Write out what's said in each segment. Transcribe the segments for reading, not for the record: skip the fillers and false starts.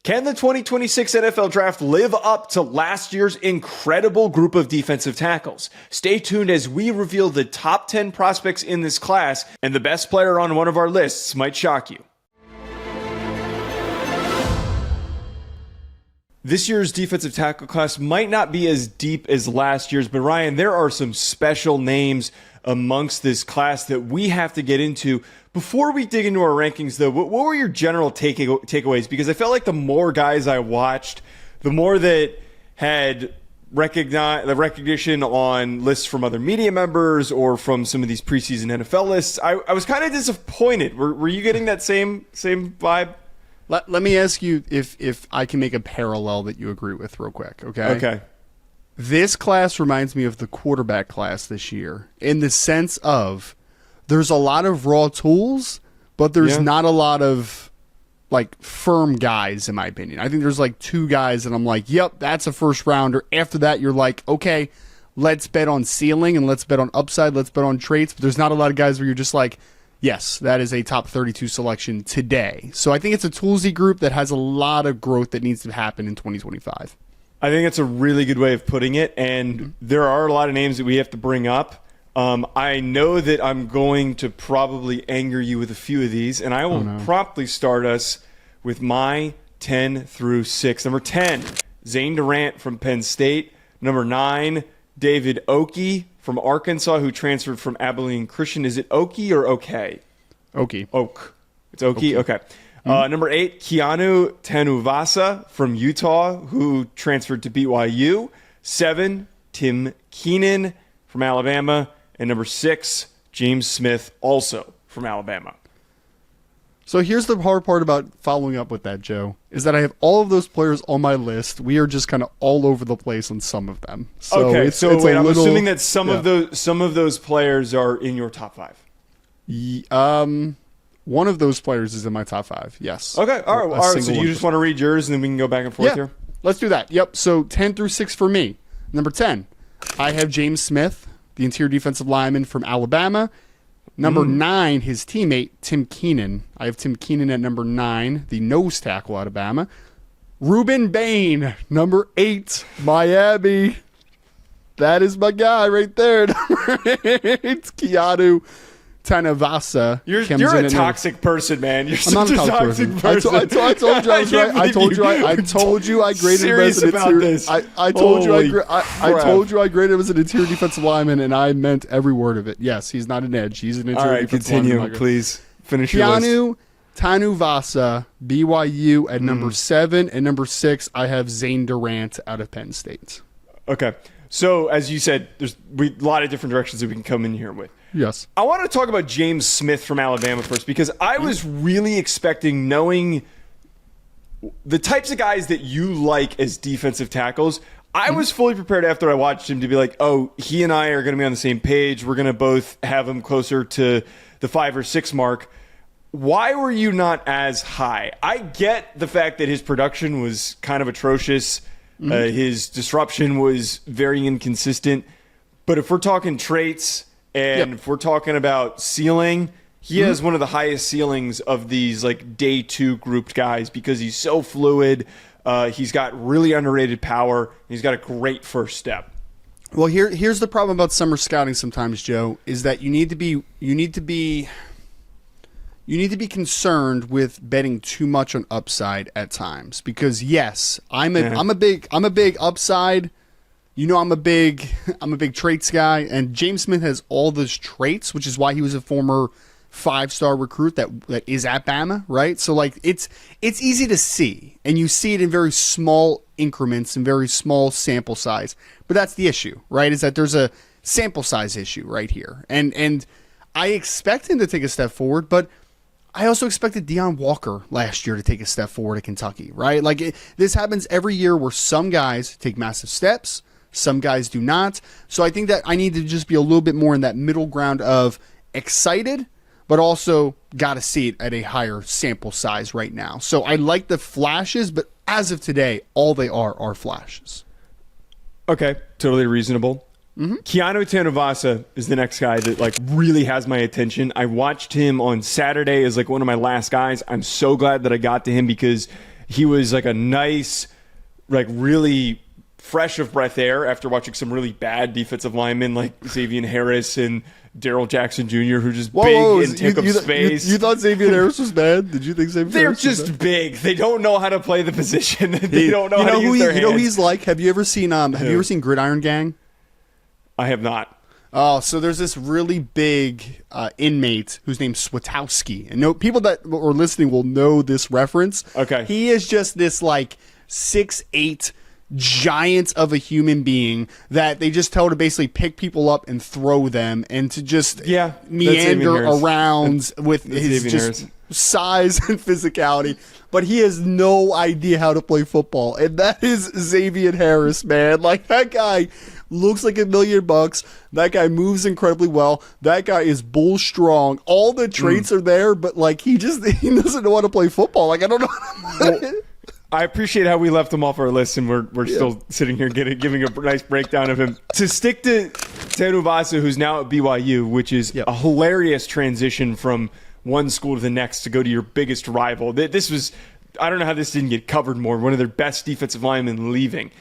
Can the 2026 NFL Draft live up to last year's incredible group of defensive tackles? Stay tuned as we reveal the top 10 prospects in this class, and the best player on one of our lists might shock you. This year's defensive tackle class might not be as deep as last year's, but Ryan, there are some special names amongst this class that we have to get into. Before we dig into our rankings, though, what were your general takeaways? Because I felt like the more guys I watched, the more that had the recognition on lists from other media members or from some of these preseason NFL lists, I was kind of disappointed. Were you getting that same vibe? Let me ask you if I can make a parallel that you agree with real quick, okay? Okay. This class reminds me of the quarterback class this year in the sense of there's a lot of raw tools, but there's not a lot of like firm guys, in my opinion. I think there's like two guys and I'm like, yep, that's a first rounder. After that, you're like, okay, let's bet on ceiling and let's bet on upside, let's bet on traits. But there's not a lot of guys where you're just like, yes, that is a top 32 selection today. So I think it's a toolsy group that has a lot of growth that needs to happen in 2025. I think that's a really good way of putting it, and there are a lot of names that we have to bring up. I know that I'm going to probably anger you with a few of these, and I will promptly start us with my 10 through 6. Number 10, Zane Durant from Penn State. Number 9, David Oki from Arkansas, who transferred from Abilene Christian. Is it Oki or okay? Oki. Oak. It's Oki? Okay. Number 8, Keanu Tanuvasa from Utah, who transferred to BYU. 7, Tim Keenan from Alabama. And number 6, James Smith, also from Alabama. So here's the hard part about following up with that, Joe, is that I have all of those players on my list. We are just kind of all over the place on some of them. So okay, it's wait, I'm assuming that some of those players are in your top 5. One of those players is in my top 5, yes. Okay, all right. So you just want to read yours and then we can go back and forth here? Let's do that. Yep, so 10 through 6 for me. Number 10, I have James Smith, the interior defensive lineman from Alabama. Number 9, his teammate, Tim Keenan. I have Tim Keenan at number 9, the nose tackle out of Alabama. Ruben Bain, number 8, Miami. That is my guy right there. Number 8, Keanu Tanuvasa. You're a toxic person, man. You're I'm such a toxic person. I told you I was right. I told you I graded him as an interior. I told you I graded him as an interior defensive lineman, and I meant every word of it. Yes, he's not an edge. He's an interior defensive lineman. All right, continue, please. Finish your list. Keanu Tanuvasa, BYU at number 7, and number 6, I have Zane Durant out of Penn State. Okay. So, as you said, there's a lot of different directions that we can come in here with. Yes. I want to talk about James Smith from Alabama first, because I was really expecting, knowing the types of guys that you like as defensive tackles, I was fully prepared after I watched him to be like, oh, he and I are going to be on the same page. We're going to both have him closer to the 5 or 6 mark. Why were you not as high? I get the fact that his production was kind of atrocious. His disruption was very inconsistent. But if we're talking traits and if we're talking about ceiling, he has one of the highest ceilings of these like day 2 grouped guys because he's so fluid. He's got really underrated power. He's got a great first step. Well, here's the problem about summer scouting sometimes, Joe, is that you need to be concerned with betting too much on upside at times, because yes, I'm a big upside. You know, I'm a big traits guy, and James Smith has all those traits, which is why he was a former 5-star recruit that is at Bama, right? So like it's easy to see, and you see it in very small increments and very small sample size. But that's the issue, right? Is that there's a sample size issue right here, and I expect him to take a step forward, but I also expected Deion Walker last year to take a step forward at Kentucky, right? Like this happens every year where some guys take massive steps, some guys do not. So I think that I need to just be a little bit more in that middle ground of excited, but also got to see it at a higher sample size right now. So I like the flashes, but as of today, all they are flashes. Okay, totally reasonable. Keanu Tanuvasa is the next guy that like really has my attention. I watched him on Saturday as like one of my last guys. I'm so glad that I got to him because he was like a nice, like really fresh of breath air after watching some really bad defensive linemen like Xavier Harris and Daryl Jackson Jr., who just big and take up space. You thought Xavier Harris was bad? Did you think Xavier They're Harris was just big. They don't know how to play the position. They don't know how to use their hands. You know who he's like? Have you ever seen Gridiron Gang? I have not. Oh, so there's this really big inmate whose name's Swatowski. And people that are listening will know this reference. Okay. He is just this like 6'8" giant of a human being that they just tell to basically pick people up and throw them and to just meander around with his just size and physicality. But he has no idea how to play football. And that is Xavier Harris, man. Like, that guy looks like $1 million. That guy moves incredibly well. That guy is bull strong. All the traits are there, but like he doesn't know how to play football. Like, I don't know. I appreciate how we left him off our list, and we're still sitting here giving a nice breakdown of him. To stick to Tenubasa, who's now at BYU, which is a hilarious transition from one school to the next to go to your biggest rival. This was, I don't know how this didn't get covered more, one of their best defensive linemen leaving.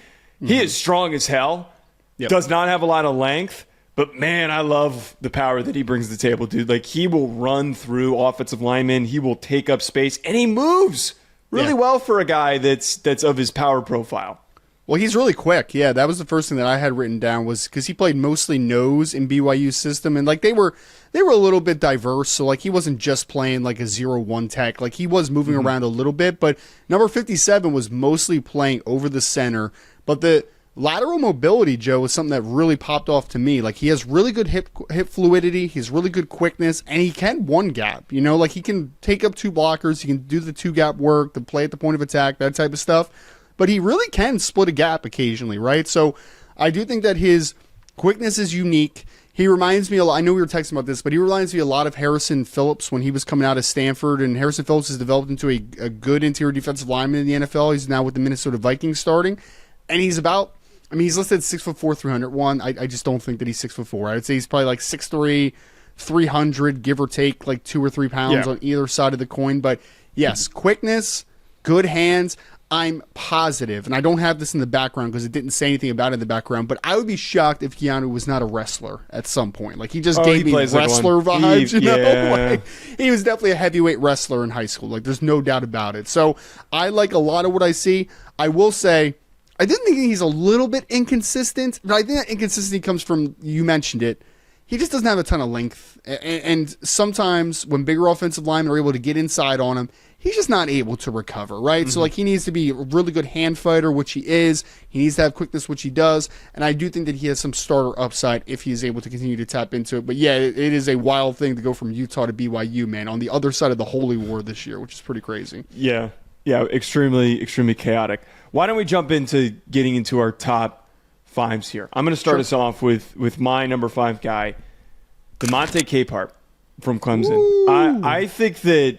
He is strong as hell, does not have a lot of length, but man, I love the power that he brings to the table, dude. Like, he will run through offensive linemen, he will take up space, and he moves really well for a guy that's of his power profile. Well, he's really quick. Yeah, that was the first thing that I had written down was because he played mostly nose in BYU's system, and like they were a little bit diverse. So like he wasn't just playing like a 0-1 tech. Like he was moving around a little bit, but number 57 was mostly playing over the center. But the lateral mobility, Joe, was something that really popped off to me. Like he has really good hip fluidity, he has really good quickness, and he can one gap. You know, like he can take up two blockers, he can do the two gap work, the play at the point of attack, that type of stuff. But he really can split a gap occasionally, right? So I do think that his quickness is unique. He reminds me a lot, I know we were texting about this, but he reminds me a lot of Harrison Phillips when he was coming out of Stanford. And Harrison Phillips has developed into a good interior defensive lineman in the NFL. He's now with the Minnesota Vikings starting. And he's he's listed 6'4", 301. I just don't think that he's 6'4". I'd say he's probably like 6'3", 300, give or take like 2 or 3 pounds on either side of the coin. But yes, quickness, good hands. I'm positive, and I don't have this in the background because it didn't say anything about it in the background, but I would be shocked if Keanu was not a wrestler at some point. Like, he just gave me wrestler vibes, you know? Like, he was definitely a heavyweight wrestler in high school. Like, there's no doubt about it. So, I like a lot of what I see. I will say, I did think he's a little bit inconsistent, but I think that inconsistency comes from, you mentioned it, he just doesn't have a ton of length. And sometimes when bigger offensive linemen are able to get inside on him, he's just not able to recover, right? Mm-hmm. So, like, he needs to be a really good hand fighter, which he is. He needs to have quickness, which he does. And I do think that he has some starter upside if he is able to continue to tap into it. But, yeah, it is a wild thing to go from Utah to BYU, man, on the other side of the Holy War this year, which is pretty crazy. Yeah, extremely, extremely chaotic. Why don't we jump into getting into our top fives here? I'm going to start us off with my number 5 guy, DeMonte Capehart from Clemson. I think that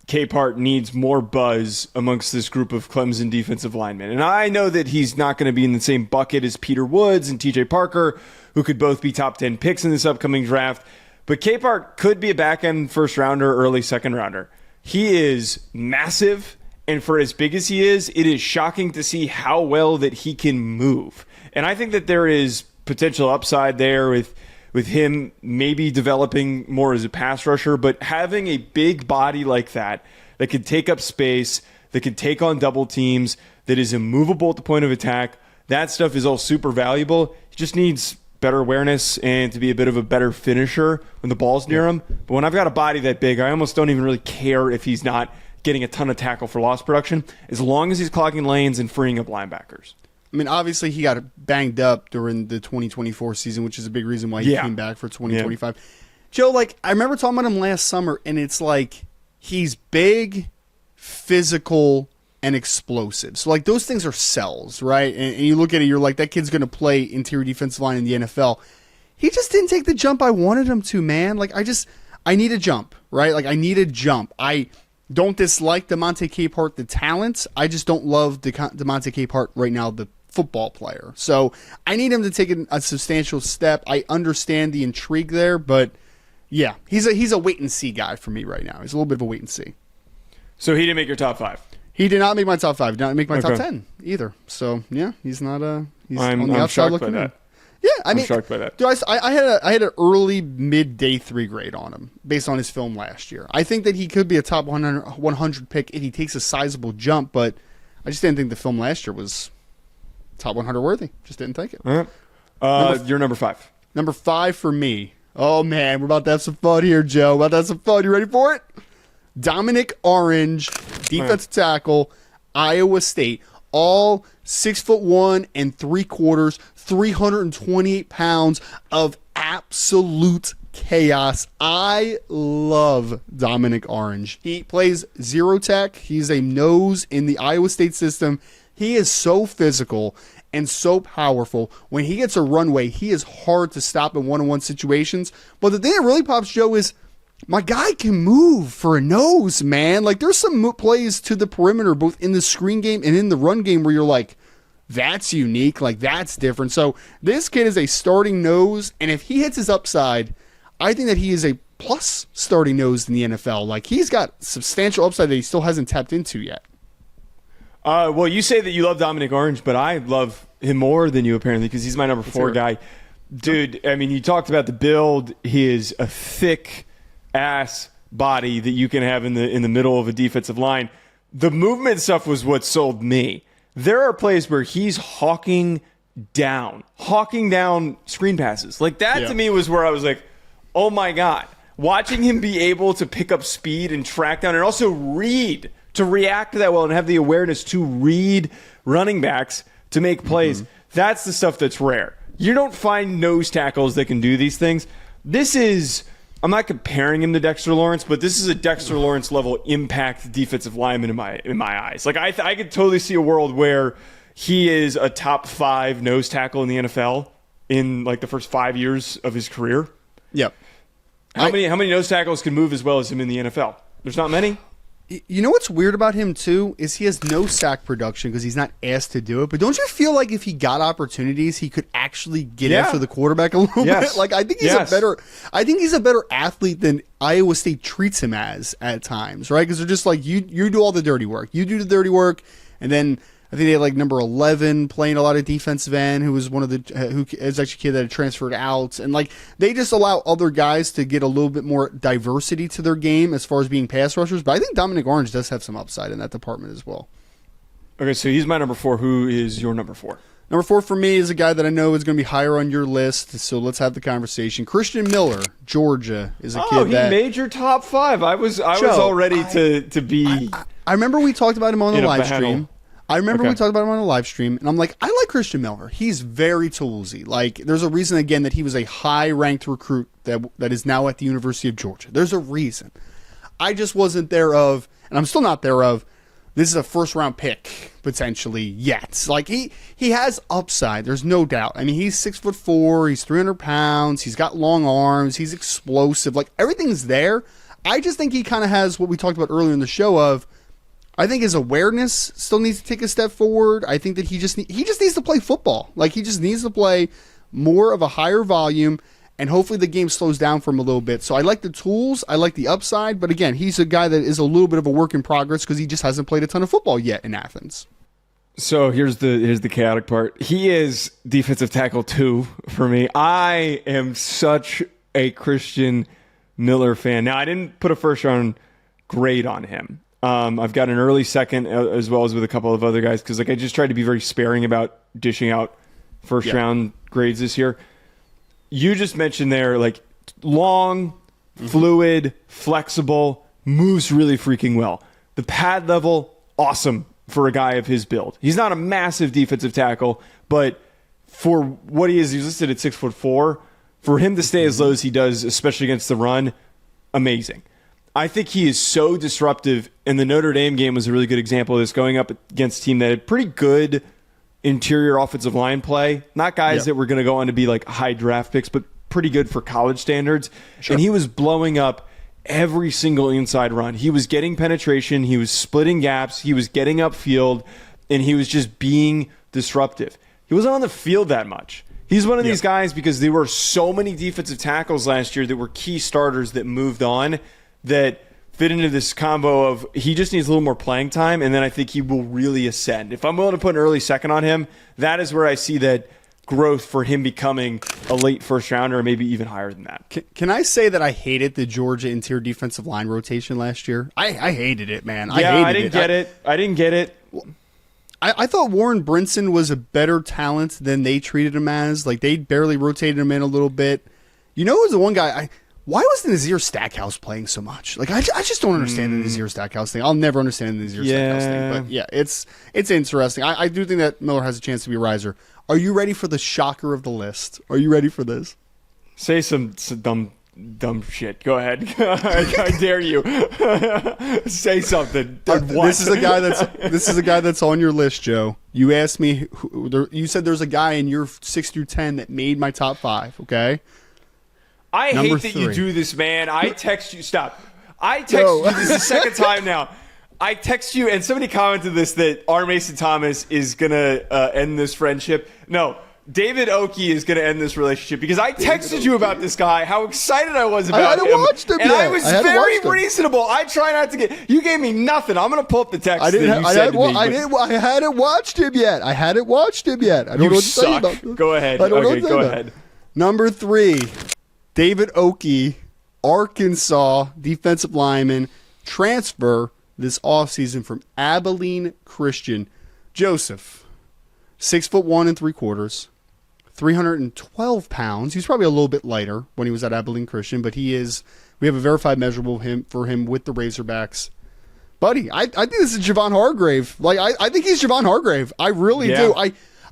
Capehart needs more buzz amongst this group of Clemson defensive linemen. And I know that he's not going to be in the same bucket as Peter Woods and TJ Parker, who could both be top 10 picks in this upcoming draft. But Capehart could be a back-end first-rounder, early second-rounder. He is massive, and for as big as he is, it is shocking to see how well that he can move. And I think that there is potential upside there with him maybe developing more as a pass rusher, but having a big body like that can take up space, that can take on double teams, that is immovable at the point of attack, that stuff is all super valuable. He just needs better awareness and to be a bit of a better finisher when the ball's near him. But when I've got a body that big, I almost don't even really care if he's not getting a ton of tackle for loss production, as long as he's clogging lanes and freeing up linebackers. I mean, obviously, he got banged up during the 2024 season, which is a big reason why he came back for 2025. Yeah. Joe, like, I remember talking about him last summer, and it's like he's big, physical, and explosive. So, like, those things are cells, right? And you look at it, you're like, that kid's going to play interior defensive line in the NFL. He just didn't take the jump I wanted him to, man. Like, I need a jump, right? Like, I need a jump. I don't dislike DeMonte Capehart, the talent. I just don't love DeMonte Capehart right now, the football player. So I need him to take a substantial step. I understand the intrigue there, but yeah, he's a wait and see guy for me right now. He's a little bit of a wait and see. So he didn't make your top 5. He did not make my top 5. Did not make my top Okay. 10 either. So yeah, he's not he's I'm on the outside shocked by looking in. that. Yeah, I mean, I'm shocked by that. dude, I had an early mid day 3 grade on him based on his film last year. I think that he could be a top 100 pick if he takes a sizable jump, but I just didn't think the film last year was top 100 worthy. Just didn't think it. All right. You're number 5. Number 5 for me. Oh man, we're about to have some fun here, Joe. About to have some fun. You ready for it? Dominique Orange, defensive tackle, Iowa State. All 6'1" and 3/4, 328 pounds of absolute chaos. I love Dominique Orange. He plays zero tech. He's a nose in the Iowa State system. He is so physical and so powerful. When he gets a runway, he is hard to stop in one-on-one situations. But the thing that really pops, Joe, is my guy can move for a nose, man. Like, there's some plays to the perimeter, both in the screen game and in the run game, where you're like, that's unique. Like, that's different. So this kid is a starting nose, and if he hits his upside, I think that he is a plus starting nose in the NFL. Like, he's got substantial upside that he still hasn't tapped into yet. Well, you say that you love Dominique Orange, but I love him more than you apparently because he's my number 4 guy. Dude, I mean, you talked about the build. He is a thick ass body that you can have in the middle of a defensive line. The movement stuff was what sold me. There are plays where he's hawking down screen passes. Like that to me was where I was like, oh my God. Watching him be able to pick up speed and track down and also read, to react to that well and have the awareness to read running backs to make plays. That's the stuff that's rare. You don't find nose tackles that can do these things. This is, I'm not comparing him to Dexter Lawrence, but this is a Dexter Lawrence level impact defensive lineman in my eyes. Like I could totally see a world where he is a top 5 nose tackle in the NFL in like the first 5 years of his career. Yep. How many nose tackles can move as well as him in the NFL? There's not many. You know what's weird about him, too, is he has no sack production because he's not asked to do it. But don't you feel like if he got opportunities, he could actually get after the quarterback a little bit? Like, I think he's a better athlete than Iowa State treats him as at times, right? Because they're just like, you do all the dirty work. You do the dirty work, and then I think they had like number 11 playing a lot of defensive end, who was one of the who is actually a kid that had transferred out, and like they just allow other guys to get a little bit more diversity to their game as far as being pass rushers. But I think Dominique Orange does have some upside in that department as well. Okay, so he's my number 4. Who is your number 4? Number 4 for me is a guy that I know is going to be higher on your list, so let's have the conversation. Christen Miller, Georgia, is a kid that made your top 5. I was all ready to be. I remember we talked about him on the live battle. stream. We talked about him on a live stream, and I'm like, I like Christen Miller. He's very toolsy. Like, there's a reason, again, that he was a high-ranked recruit that is now at the University of Georgia. There's a reason. I just wasn't there of, and I'm still not there of, this is a first-round pick, potentially, yet. Like, he has upside. There's no doubt. I mean, he's 6'4", he's 300 pounds, he's got long arms, he's explosive. Like, everything's there. I just think he kind of has what we talked about earlier in the show of, I think his awareness still needs to take a step forward. I think that he just needs to play football. Like, he just needs to play more of a higher volume, and hopefully the game slows down for him a little bit. So I like the tools. I like the upside. But again, he's a guy that is a little bit of a work in progress because he just hasn't played a ton of football yet in Athens. So here's the chaotic part. He is defensive tackle 2 for me. I am such a Christen Miller fan. Now, I didn't put a first-round grade on him. I've got an early second as well as with a couple of other guys because like I just tried to be very sparing about dishing out first round grades this year. You just mentioned there like long, fluid, flexible, moves really freaking well. The pad level, awesome for a guy of his build. He's not a massive defensive tackle, but for what he is, he's listed at 6'4". For him to stay as low as he does, especially against the run, amazing. I think he is so disruptive, and the Notre Dame game was a really good example of this, going up against a team that had pretty good interior offensive line play. Not guys that were going to go on to be like high draft picks, but pretty good for college standards. Sure. And he was blowing up every single inside run. He was getting penetration, he was splitting gaps, he was getting upfield, and he was just being disruptive. He wasn't on the field that much. He's one of these guys because there were so many defensive tackles last year that were key starters that moved on, that fit into this combo of he just needs a little more playing time, and then I think he will really ascend. If I'm willing to put an early second on him, that is where I see that growth for him becoming a late first rounder, or maybe even higher than that. Can I say that I hated the Georgia interior defensive line rotation last year? I hated it, man. I didn't get it. I thought Warren Brinson was a better talent than they treated him as. Like, they barely rotated him in a little bit. You know, who was the one guy? Why was the Nazir Stackhouse playing so much? Like, I just don't understand the Nazir Stackhouse thing. I'll never understand the Nazir Stackhouse thing. But yeah, it's interesting. I do think that Miller has a chance to be a riser. Are you ready for the shocker of the list? Are you ready for this? Say some dumb shit. Go ahead. I dare you. Say something. This is a guy that's on your list, Joe. You asked me. You said there's a guy in your 6 through 10 that made my top 5. Okay. I hate that you do this, man. I text you. Stop. I text you. This is the second time now. I text you, and somebody commented this, that R. Mason Thomas is going to end this friendship. No, David Oki is going to end this relationship, because I texted you about this guy, how excited I was about him. I hadn't watched him and yet. I was very reasonable. I try not to get... You gave me nothing. I'm going to pull up the text I hadn't watched him yet. I hadn't watched him yet. I don't know what to say about this. Go ahead. Okay, go ahead. Number 3, David Oki, Arkansas defensive lineman, transfer this offseason from Abilene Christian. Joseph, 6'1" 3/4", 312 pounds. He's probably a little bit lighter when he was at Abilene Christian, but we have a verified measurable for him with the Razorbacks. Buddy, I think this is Javon Hargrave. Like, I think he's Javon Hargrave. I really do.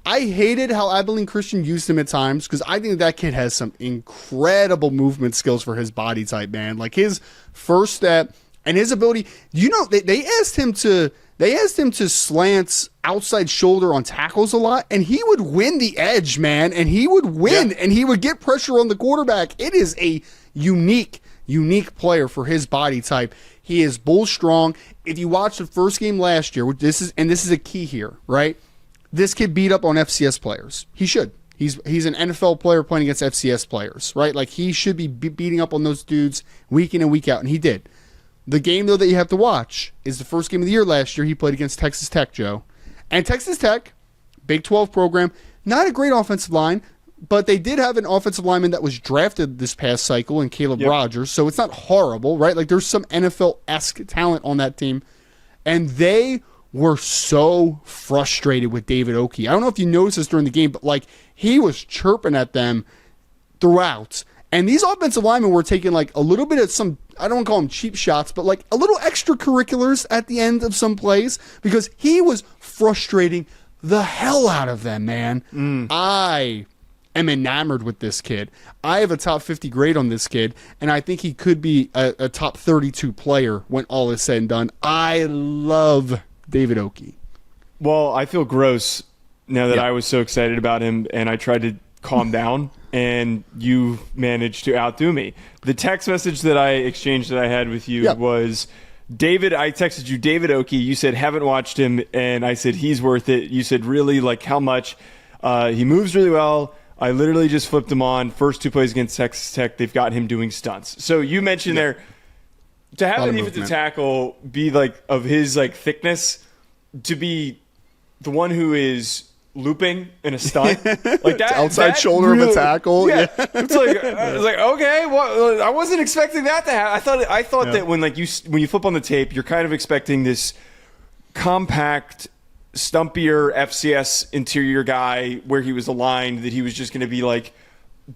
I hated how Abilene Christian used him at times, because I think that kid has some incredible movement skills for his body type, man. Like, his first step and his ability. You know, they asked him to slant outside shoulder on tackles a lot, and he would win the edge, man. And he would win, and he would get pressure on the quarterback. It is a unique player for his body type. He is bull strong. If you watch the first game last year, this is a key here, right? This kid beat up on FCS players. He should. He's an NFL player playing against FCS players, right? Like, he should be beating up on those dudes week in and week out, and he did. The game, though, that you have to watch is the first game of the year last year. He played against Texas Tech, Joe. And Texas Tech, Big 12 program, not a great offensive line, but they did have an offensive lineman that was drafted this past cycle in Caleb Rogers, so it's not horrible, right? Like, there's some NFL-esque talent on that team. And they were so frustrated with David Oki. I don't know if you noticed this during the game, but, like, he was chirping at them throughout. And these offensive linemen were taking, like, a little bit of some, I don't want to call them cheap shots, but, like, a little extracurriculars at the end of some plays, because he was frustrating the hell out of them, man. I am enamored with this kid. I have a top 50 grade on this kid, and I think he could be a top 32 player when all is said and done. I love David Oki. Well, I feel gross now that I was so excited about him, and I tried to calm down, and you managed to outdo me. The text message that I exchanged that I had with you was, David, I texted you, David Oki. You said, haven't watched him, and I said, he's worth it. You said, really? Like, how much? He moves really well. I literally just flipped him on. First 2 plays against Texas Tech, they've got him doing stunts. So you mentioned there, to have an defensive tackle be, like, of his, like, thickness, to be the one who is looping in a stunt like that, outside shoulder of a tackle. It's like, I was like, okay, well, I wasn't expecting that to happen. I thought that when you flip on the tape, you're kind of expecting this compact, stumpier FCS interior guy where he was aligned, that he was just going to be, like,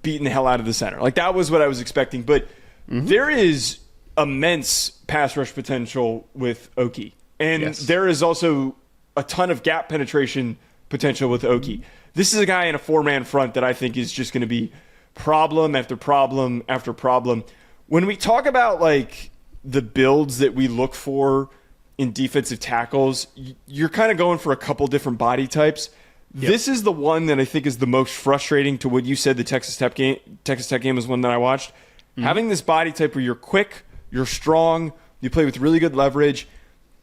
beating the hell out of the center. Like, that was what I was expecting. But there is immense pass rush potential with Oki, and there is also a ton of gap penetration potential with Oki. This is a guy in a 4-man front that I think is just going to be problem after problem after problem. When we talk about, like, the builds that we look for in defensive tackles, you're kind of going for a couple different body types. This is the one that I think is the most frustrating to what you said. The Texas Tech game was one that I watched. Having this body type where you're quick, you're strong, you play with really good leverage,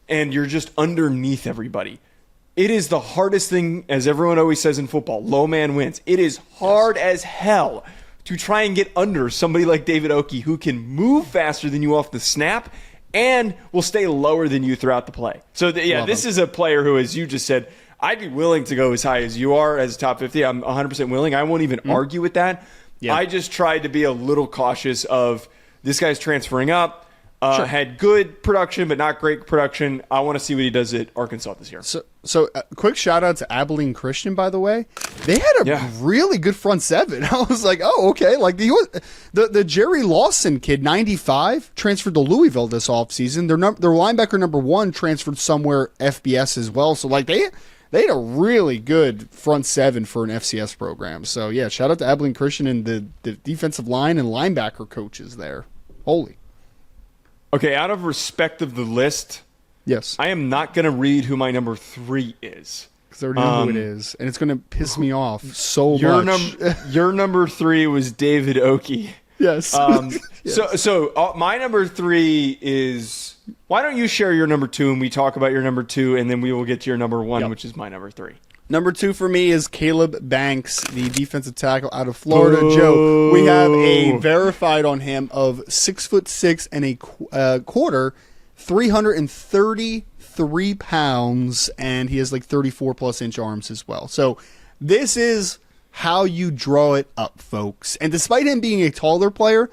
and you're just underneath everybody. It is the hardest thing, as everyone always says in football, low man wins. It is hard as hell to try and get under somebody like David Oki, who can move faster than you off the snap and will stay lower than you throughout the play. So, this is a player who, as you just said, I'd be willing to go as high as you are as top 50. I'm 100% willing. I won't even argue with that. Yeah. I just tried to be a little cautious of this guy's transferring up. Had good production, but not great production. I want to see what he does at Arkansas this year. So quick shout out to Abilene Christian, by the way. They had a really good front seven. I was like, oh, okay. Like the Jerry Lawson kid, 95, transferred to Louisville this offseason. Their linebacker number 1 transferred somewhere FBS as well. So like they had a really good front seven for an FCS program. So yeah, shout out to Abilene Christian and the defensive line and linebacker coaches there. Holy. Okay, out of respect of the list, yes, I am not going to read who my number 3 is. Because I already know who it is, and it's going to piss me off so much. Your number 3 was David Oki. Yes. Yes. So my number 3 is... Why don't you share your number 2, and we talk about your number 2, and then we will get to your number 1, which is my number 3. Number 2 for me is Caleb Banks, the defensive tackle out of Florida. Joe, we have a verified on him of 6'6" and a quarter, 333 pounds, and he has like 34+ inch arms as well. So this is how you draw it up, folks. And despite him being a taller player,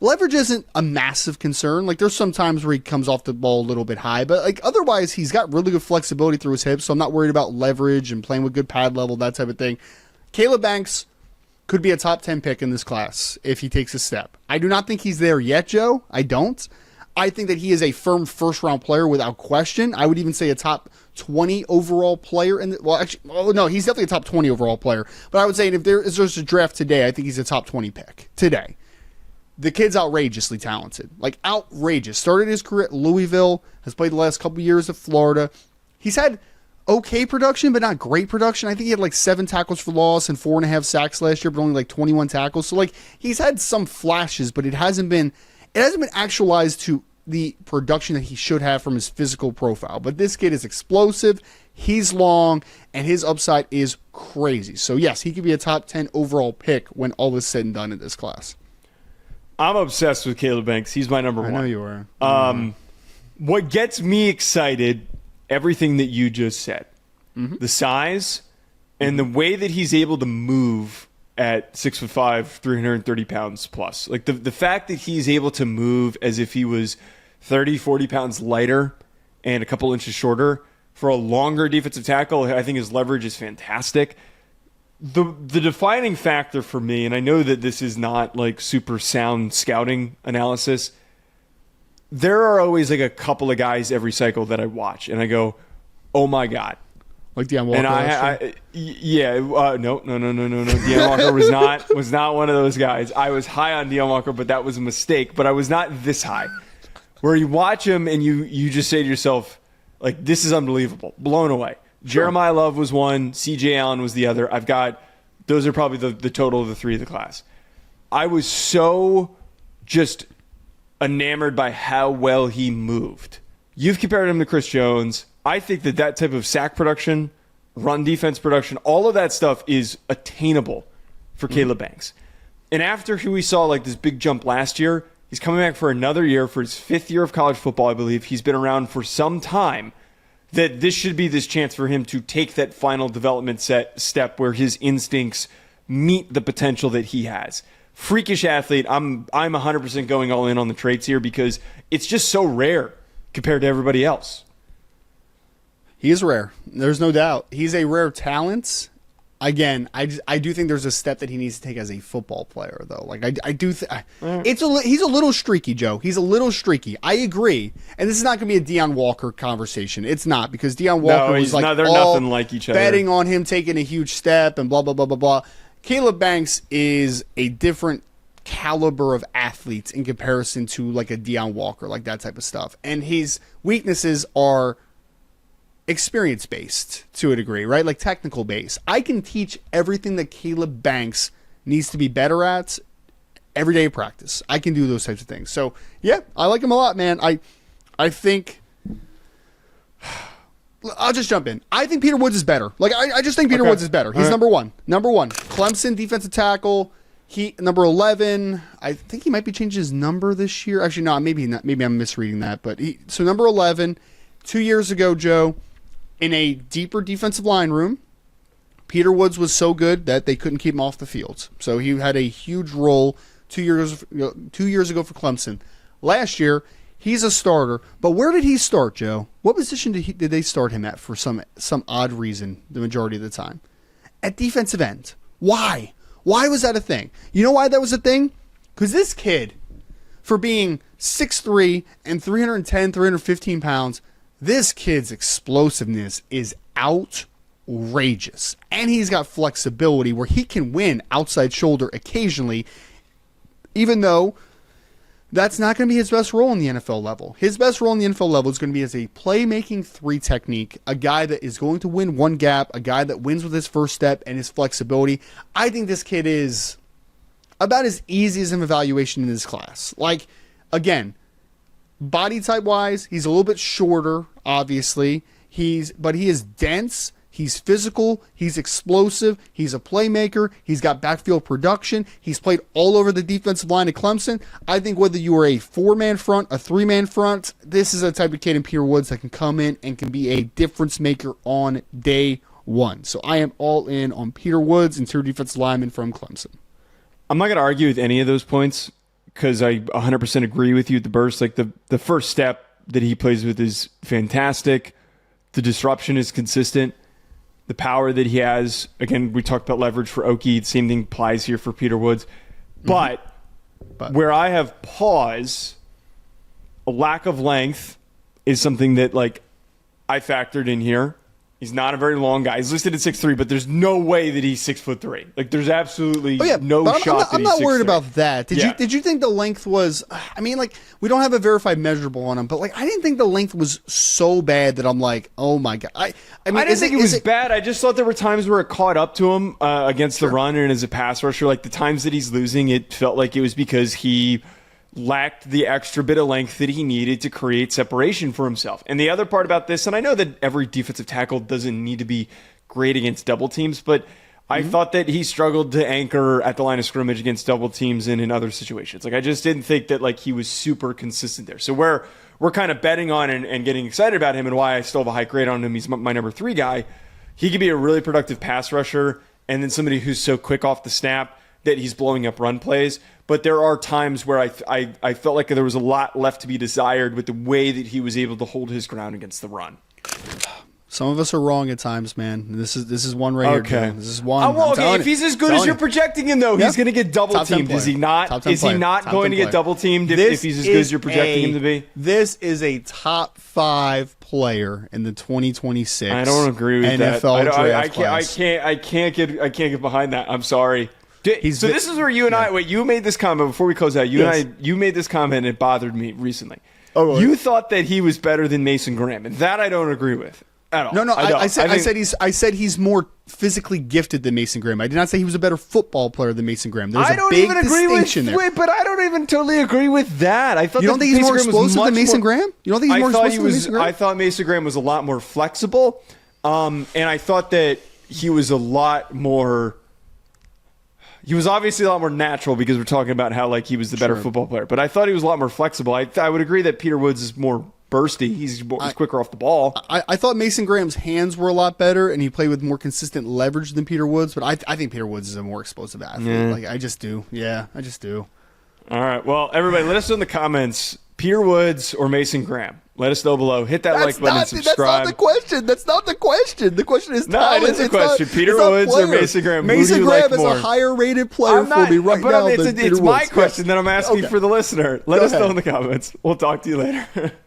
leverage isn't a massive concern. Like, there's some times where he comes off the ball a little bit high, but like otherwise he's got really good flexibility through his hips, so I'm not worried about leverage and playing with good pad level, that type of thing. Caleb Banks could be a top 10 pick in this class if he takes a step. I do not think he's there yet, Joe. I don't. I think that he is a firm first-round player without question. I would even say a top 20 overall player. No, he's definitely a top 20 overall player. But I would say if there's a draft today, I think he's a top 20 pick today. The kid's outrageously talented. Like, outrageous. Started his career at Louisville, has played the last couple years at Florida. He's had okay production, but not great production. I think he had like 7 tackles for loss and 4.5 sacks last year, but only like 21 tackles. So, like, he's had some flashes, but it hasn't been actualized to the production that he should have from his physical profile. But this kid is explosive, he's long, and his upside is crazy. So, yes, he could be a top 10 overall pick when all is said and done in this class. I'm obsessed with Caleb Banks. He's my number 1. I know you are. What gets me excited, everything that you just said. Mm-hmm. The size and the way that he's able to move at 6'5", 330 pounds plus. Like the fact that he's able to move as if he was 30, 40 pounds lighter and a couple inches shorter for a longer defensive tackle, I think his leverage is fantastic. The defining factor for me, and I know that this is not like super sound scouting analysis, there are always like a couple of guys every cycle that I watch and I go, oh my God. Like Deion Walker. And no. Deion Walker was not one of those guys. I was high on Deion Walker, but that was a mistake. But I was not this high. Where you watch him and you just say to yourself, like, this is unbelievable. Blown away. Sure. Jeremiah Love was one. C.J. Allen was the other. Those are probably the total of the 3 of the class. I was so just enamored by how well he moved. You've compared him to Chris Jones. I think that type of sack production, run defense production, all of that stuff is attainable for Caleb Banks. And after we saw like this big jump last year, he's coming back for another year for his 5th year of college football, I believe. He's been around for some time. That this should be this chance for him to take that final development step where his instincts meet the potential that he has. Freakish athlete. I'm 100% going all in on the traits here because it's just so rare compared to everybody else. He is rare. There's no doubt. He's a rare talent. Again, I do think there's a step that he needs to take as a football player, though. Like I do, he's a little streaky, Joe. He's a little streaky. I agree, and this is not going to be a Deion Walker conversation. It's not because Deion Walker was like they're all nothing like each other. Betting on him taking a huge step and blah blah blah blah blah. Caleb Banks is a different caliber of athletes in comparison to like a Deion Walker, like that type of stuff, and his weaknesses are experience based to a degree, right? Like technical based. I can teach everything that Caleb Banks needs to be better at every day of practice. I can do those types of things. So yeah, I like him a lot, man. I think I'll just jump in. I think Peter Woods is better. Like I just think Peter Woods is better. He's number one. Clemson defensive tackle. He number 11. I think he might be changing his number this year. Actually, no, maybe not. Maybe I'm misreading that. But so number 11, 2 years ago, Joe, in a deeper defensive line room, Peter Woods was so good that they couldn't keep him off the field. So he had a huge role 2 years ago for Clemson. Last year, he's a starter. But where did he start, Joe? What position did they start him at for some odd reason the majority of the time? At defensive end. Why? Why was that a thing? You know why that was a thing? Because this kid, for being 6'3" and 310, 315 pounds, this kid's explosiveness is outrageous. And he's got flexibility where he can win outside shoulder occasionally, even though that's not going to be his best role in the NFL level. His best role in the NFL level is going to be as a playmaking 3 technique, a guy that is going to win one gap, a guy that wins with his first step and his flexibility. I think this kid is about as easy as an evaluation in this class. Like, again, body type wise, he's a little bit shorter, obviously. But he is dense. He's physical. He's explosive. He's a playmaker. He's got backfield production. He's played all over the defensive line at Clemson. I think whether you are a 4-man front, a 3-man front, this is a type of kid in Peter Woods that can come in and can be a difference maker on day one. So I am all in on Peter Woods, interior defensive lineman from Clemson. I'm not going to argue with any of those points because I 100% agree with you at the burst. Like the first step that he plays with is fantastic. The disruption is consistent. The power that he has, again, we talked about leverage for Oki. The same thing applies here for Peter Woods. But where I have pause, a lack of length is something that like I factored in here. He's not a very long guy. He's listed at 6'3", but there's no way that he's 6'3". Like there's absolutely no shot that I'm not worried 6'3". about that. Did you think the length was? I mean, like we don't have a verified measurable on him, but like I didn't think the length was so bad that I'm like, oh my god. I mean, I didn't think it was bad. I just thought there were times where it caught up to him against the run and as a pass rusher. Like the times that he's losing, it felt like it was because he lacked the extra bit of length that he needed to create separation for himself. And the other part about this, and I know that every defensive tackle doesn't need to be great against double teams, but I thought that he struggled to anchor at the line of scrimmage against double teams and in other situations. Like I just didn't think that like he was super consistent there. So where we're kind of betting on and getting excited about him and why I still have a high grade on him, he's my number 3 guy. He could be a really productive pass rusher and then somebody who's so quick off the snap that he's blowing up run plays. But there are times where I felt like there was a lot left to be desired with the way that he was able to hold his ground against the run. Some of us are wrong at times, man. This is one right here. Okay. This is one. Okay, if he's as good as you're projecting him, though, he's going to get double teamed. Is he not? Is he not going to get double teamed if he's as good as you're projecting him to be? This is a top 5 player in the 2026. I don't agree with NFL that. draft class. I can't get behind that. I'm sorry. This is where you and I wait. You made this comment before we close out. You made this comment and it bothered me recently. Oh, you thought that he was better than Mason Graham, and that I don't agree with at all. No. I said he's more physically gifted than Mason Graham. I did not say he was a better football player than Mason Graham. There's a big distinction there. But I don't even totally agree with that. I thought you don't think he's more explosive than Mason Graham? You don't think he's more explosive than Mason Graham? I thought Mason Graham was a lot more flexible, and I thought that he was a lot more. He was obviously a lot more natural because we're talking about how like he was the better football player. But I thought he was a lot more flexible. I would agree that Peter Woods is more bursty. He's quicker off the ball. I thought Mason Graham's hands were a lot better, and he played with more consistent leverage than Peter Woods. But I think Peter Woods is a more explosive athlete. Yeah. Like I just do. Yeah, I just do. All right. Well, everybody, let us know in the comments: Peter Woods or Mason Graham. Let us know below. Hit that like button and subscribe. That's not the question. That's not the question. The question is talent. No, it is a question. Peter Woods or Mason Graham? Mason Graham is a higher rated player for me right now. It's my question that I'm asking for the listener. Let us know in the comments. We'll talk to you later.